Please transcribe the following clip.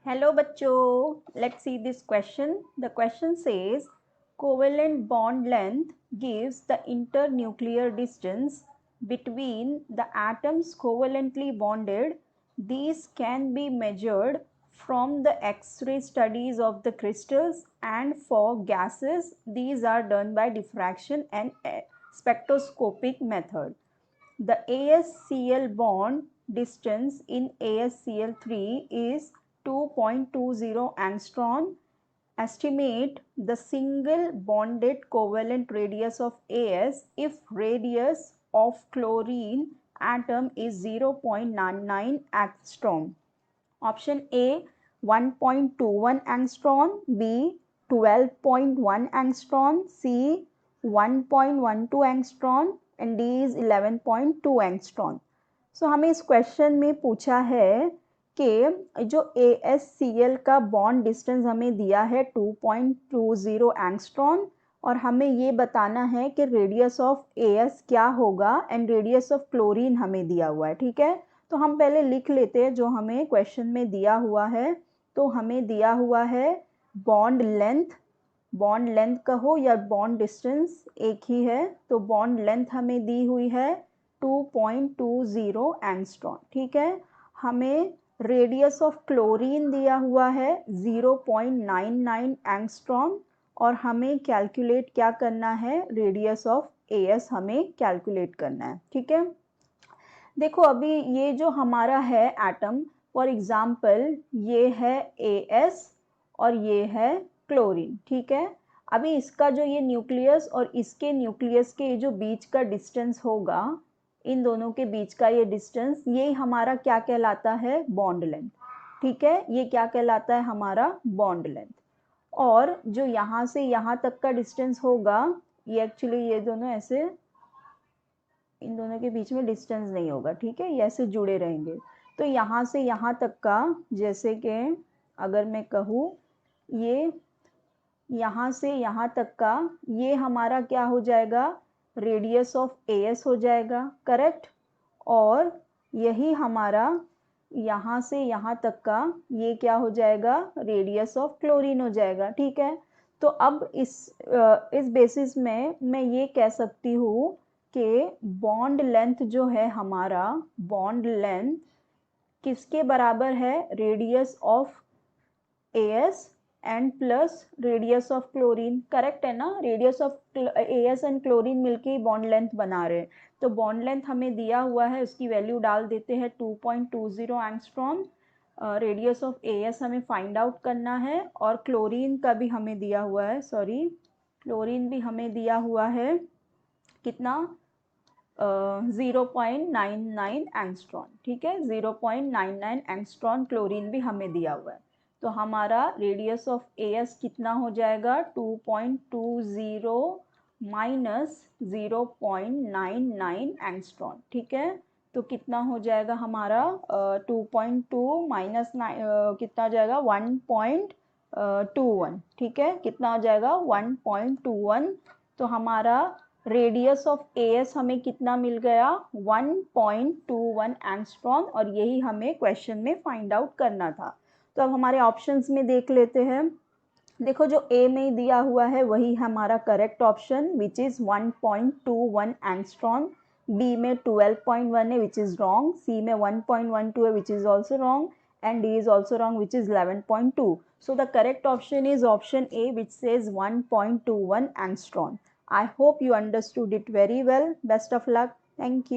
Hello bachcho, let's see this question. The question says covalent bond length gives the internuclear distance between the atoms covalently bonded. These can be measured from the X-ray studies of the crystals, and for gases these are done by diffraction and spectroscopic method. The AsCl bond distance in AsCl3 is 2.20 angstrom. Estimate the single bonded covalent radius of As if radius of chlorine atom is 0.99 angstrom. Option A 1.21 angstrom, B 12.1 angstrom, C 1.12 angstrom and D is 11.2 angstrom. सो हमें इस question में पूछा है कि जो AsCl का bond distance हमें दिया है 2.20 एंगस्ट्रॉन और हमें ये बताना है कि रेडियस ऑफ As क्या होगा एंड रेडियस ऑफ क्लोरीन हमें दिया हुआ है। ठीक है, तो हम पहले लिख लेते हैं जो हमें क्वेश्चन में दिया हुआ है। तो हमें दिया हुआ है बॉन्ड लेंथ कहो या बॉन्ड डिस्टेंस एक ही है, तो बॉन्ड लेंथ हमें दी हुई है 2.20 एंगस्ट्रॉम। ठीक है, हमें रेडियस ऑफ क्लोरीन दिया हुआ है 0.99 एंगस्ट्रॉम और हमें कैलकुलेट क्या करना है, रेडियस ऑफ As हमें कैलकुलेट करना है। ठीक है, देखो अभी ये जो हमारा है एटम, फॉर एग्जाम्पल ये है As और ये है क्लोरीन। ठीक है, अभी इसका जो ये न्यूक्लियस और इसके न्यूक्लियस के जो बीच का डिस्टेंस होगा, इन दोनों के बीच का ये डिस्टेंस, ये हमारा क्या कहलाता है, बॉन्ड लेंथ। ठीक है, ये क्या कहलाता है, हमारा बॉन्ड लेंथ। और जो यहाँ से यहाँ तक का डिस्टेंस होगा, ये एक्चुअली ये दोनों ऐसे, इन दोनों के बीच में डिस्टेंस नहीं होगा। ठीक है, ये ऐसे जुड़े रहेंगे। तो यहाँ से यहाँ तक का, जैसे कि अगर मैं कहूँ ये यहाँ से यहाँ तक का, ये हमारा क्या हो जाएगा, रेडियस ऑफ As हो जाएगा, करेक्ट। और यही हमारा यहाँ से यहाँ तक का, ये क्या हो जाएगा, रेडियस ऑफ क्लोरीन हो जाएगा। ठीक है, तो अब इस बेसिस में मैं ये कह सकती हूँ कि बॉन्ड लेंथ जो है हमारा, बॉन्ड लेंथ किसके बराबर है, radius of As and plus radius of chlorine. Correct है ना, radius of As and chlorine मिलके बॉन्ड लेंथ बना रहे हैं। तो बॉन्ड लेंथ हमें दिया हुआ है, उसकी वैल्यू डाल देते हैं 2.20 एंगस्ट्रॉम। रेडियस ऑफ As हमें फाइंड आउट करना है और क्लोरीन का भी हमें दिया हुआ है, क्लोरीन भी हमें दिया हुआ है कितना, 0.99 एंगस्ट्रॉम। ठीक है, 0.99 एंगस्ट्रॉम क्लोरीन भी हमें दिया हुआ है। तो हमारा रेडियस ऑफ As कितना हो जाएगा, 2.20 माइनस 0.99 एंगस्ट्रॉम। ठीक है, तो कितना हो जाएगा हमारा 2.2 माइनस कितना हो जाएगा 1.21। ठीक है, कितना हो जाएगा 1.21। तो हमारा रेडियस ऑफ As हमें कितना मिल गया, 1.21 एंगस्ट्रॉम, और यही हमें क्वेश्चन में फाइंड आउट करना था। तो अब हमारे ऑप्शंस में देख लेते हैं। देखो जो ए में दिया हुआ है वही हमारा correct option, which is 1.21 angstrom. B में 12.1 है, विच इज़ रॉन्ग। सी में 1.12 है, which is also wrong, and D is also wrong, which is 11.2. So the correct option is option A, which says 1.21 angstrom. I hope you understood it very well. Best of luck. Thank you.